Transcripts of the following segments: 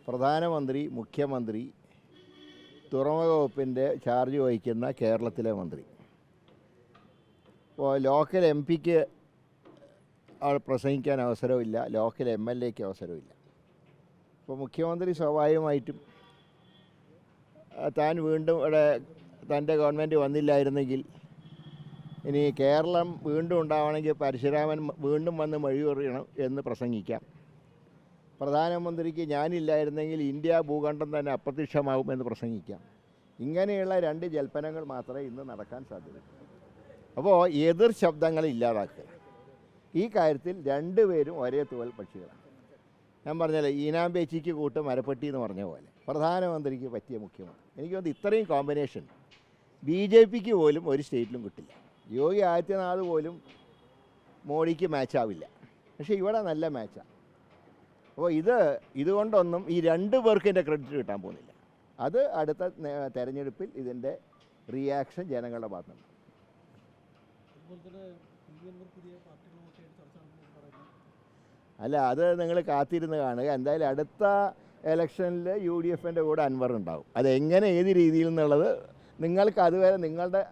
പ്രധാനമന്ത്രി, മുഖ്യമന്ത്രി, തുറമുഖ വകുപ്പിൻ്റെ ചാർജ് വഹിക്കുന്ന കേരളത്തിലെ മന്ത്രി. ഇപ്പോൾ ലോക്കൽ എം പിക്ക് പ്രസംഗിക്കാൻ അവസരമില്ല, ലോക്കൽ എം എൽ എക്ക് അവസരമില്ല. ഇപ്പോൾ മുഖ്യമന്ത്രി സ്വാഭാവികമായിട്ടും താൻ വീണ്ടും ഇവിടെ തൻ്റെ ഗവൺമെൻറ് വന്നില്ലായിരുന്നെങ്കിൽ ഇനി കേരളം വീണ്ടും ഉണ്ടാവണമെങ്കിൽ പരശുരാമൻ വീണ്ടും വന്ന് മൊഴിയെറിയണം എന്ന് പ്രസംഗിക്കാം. പ്രധാനമന്ത്രിക്ക് ഞാനില്ലായിരുന്നെങ്കിൽ ഇന്ത്യ ഭൂഖണ്ഡം തന്നെ അപ്രത്യക്ഷമാകും എന്ന് പ്രസംഗിക്കാം. ഇങ്ങനെയുള്ള രണ്ട് ജൽപ്പനങ്ങൾ മാത്രമേ ഇന്ന് നടക്കാൻ സാധ്യതയുള്ളൂ. അപ്പോൾ എതിർ ശബ്ദങ്ങളെ ഇല്ലാതാക്കുക. ഈ കാര്യത്തിൽ രണ്ടുപേരും ഒരേ തൂവൽ പക്ഷികളാണ്. ഞാൻ പറഞ്ഞാലേ ഈനാമ്പേച്ചിക്ക് കൂട്ട് മരപ്പെട്ടി എന്ന് പറഞ്ഞ പോലെ പ്രധാനമന്ത്രിക്ക് പറ്റിയ മുഖ്യമന്ത്രി. എനിക്ക് തോന്നുന്നു ഇത്രയും കോമ്പിനേഷൻ BJPക്ക് പോലും ഒരു സ്റ്റേറ്റിലും കിട്ടില്ല. യോഗി ആദിത്യനാഥ് പോലും മോഡിക്ക് മാച്ചാവില്ല. പക്ഷേ ഇവിടെ നല്ല മാച്ചാണ്. അപ്പോൾ ഇതുകൊണ്ടൊന്നും ഈ രണ്ടു പേർക്ക് എൻ്റെ ക്രെഡിറ്റ് കിട്ടാൻ പോകുന്നില്ല. അത് അടുത്ത തെരഞ്ഞെടുപ്പിൽ ഇതിൻ്റെ റിയാക്ഷൻ ജനങ്ങളുടെ ഭാഗത്തുണ്ട്. അല്ല, അത് നിങ്ങൾ കാത്തിരുന്ന് കാണുക. എന്തായാലും അടുത്ത ഇലക്ഷനിൽ UDFൻ്റെ കൂടെ അൻവർ ഉണ്ടാവും. അതെങ്ങനെ ഏത് രീതിയിൽ എന്നുള്ളത് നിങ്ങൾക്ക് അതുവരെ നിങ്ങളുടെ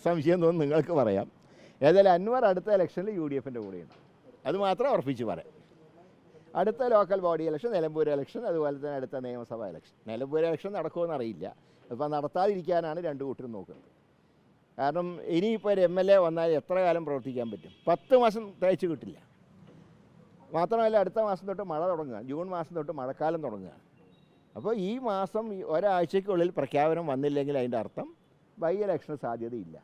സംശയം തോന്നുന്നു നിങ്ങൾക്ക് പറയാം. ഏതായാലും അൻവർ അടുത്ത ഇലക്ഷനിൽ UDFൻ്റെ കൂടെ ഉണ്ടാവും. അത് മാത്രം ഉറപ്പിച്ച് പറയാം. അടുത്ത local body election, Nilambur election, അതുപോലെ തന്നെ അടുത്ത നിയമസഭാ ഇലക്ഷൻ. നിലമ്പൂർ ഇലക്ഷൻ നടക്കുമെന്ന് അറിയില്ല. അപ്പോൾ നടത്താതിരിക്കാനാണ് രണ്ടു കൂട്ടരും നോക്കുന്നത്. കാരണം ഇനിയിപ്പോൾ ഒരു MLA വന്നാൽ എത്ര കാലം പ്രവർത്തിക്കാൻ പറ്റും? 10 മാസം തയ്ച്ച് കിട്ടില്ല. മാത്രമല്ല അടുത്ത മാസം തൊട്ട് മഴ തുടങ്ങുക, ജൂൺ മാസം തൊട്ട് മഴക്കാലം തുടങ്ങുകയാണ്. അപ്പോൾ ഈ മാസം ഒരാഴ്ചയ്ക്കുള്ളിൽ പ്രഖ്യാപനം വന്നില്ലെങ്കിൽ അതിൻ്റെ അർത്ഥം ബൈ ഇലക്ഷന് സാധ്യതയില്ല.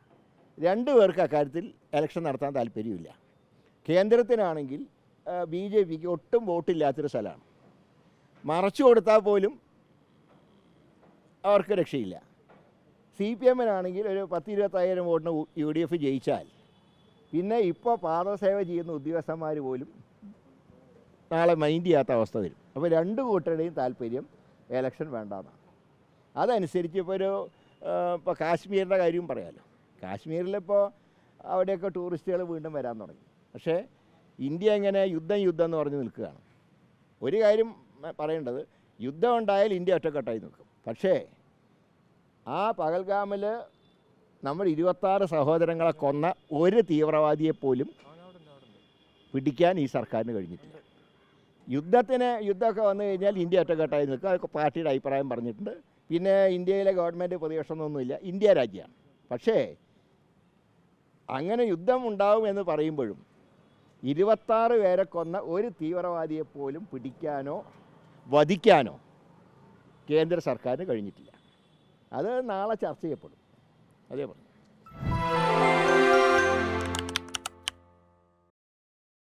രണ്ടു പേർക്ക് അക്കാര്യത്തിൽ ഇലക്ഷൻ നടത്താൻ താല്പര്യമില്ല. കേന്ദ്രത്തിനാണെങ്കിൽ BJPക്ക് ഒട്ടും വോട്ടില്ലാത്തൊരു സ്ഥലമാണ്. മറച്ചു കൊടുത്താൽ പോലും അവർക്ക് രക്ഷയില്ല. CPMനാണെങ്കിൽ ഒരു 10-20,000 വോട്ടിന് UDF ജയിച്ചാൽ പിന്നെ ഇപ്പോൾ പാദസേവ ചെയ്യുന്ന ഉദ്യോഗസ്ഥന്മാർ പോലും നാളെ മൈൻഡ് ചെയ്യാത്ത അവസ്ഥ വരും. അപ്പോൾ രണ്ടു കൂട്ടരുടെയും താല്പര്യം ഇലക്ഷൻ വേണ്ടാന്നാണ്. അതനുസരിച്ച് ഇപ്പോൾ കാശ്മീരിൻ്റെ കാര്യവും പറയാമല്ലോ. കാശ്മീരിലിപ്പോൾ അവിടെയൊക്കെ ടൂറിസ്റ്റുകൾ വീണ്ടും വരാൻ തുടങ്ങി. പക്ഷേ ഇന്ത്യ എങ്ങനെ യുദ്ധം എന്ന് പറഞ്ഞ് നിൽക്കുകയാണ്. ഒരു കാര്യം പറയേണ്ടത്, യുദ്ധം ഉണ്ടായാൽ ഇന്ത്യ ഒറ്റക്കെട്ടായി നിൽക്കും. പക്ഷേ ആ പഹൽഗാമിൽ നമ്മൾ 26 സഹോദരങ്ങളെ കൊന്ന ഒരു തീവ്രവാദിയെപ്പോലും പിടിക്കാൻ ഈ സർക്കാരിന് കഴിഞ്ഞിട്ടില്ല. യുദ്ധമൊക്കെ വന്നു കഴിഞ്ഞാൽ ഇന്ത്യ ഒറ്റക്കെട്ടായി നിൽക്കുക. അതൊക്കെ പാർട്ടിയുടെ അഭിപ്രായം പറഞ്ഞിട്ടുണ്ട്. പിന്നെ ഇന്ത്യയിലെ ഗവൺമെൻറ് പ്രതിപക്ഷമൊന്നുമില്ല, ഇന്ത്യ രാജ്യമാണ്. പക്ഷേ അങ്ങനെ യുദ്ധം ഉണ്ടാവും എന്ന് പറയുമ്പോഴും 26 പേരെ കൊന്ന ഒരു തീവ്രവാദിയെപ്പോലും പിടിക്കാനോ വധിക്കാനോ കേന്ദ്ര സർക്കാരിന് കഴിഞ്ഞിട്ടില്ല. അത് നാളെ ചർച്ച ചെയ്യപ്പെടും. അതേ പറഞ്ഞു.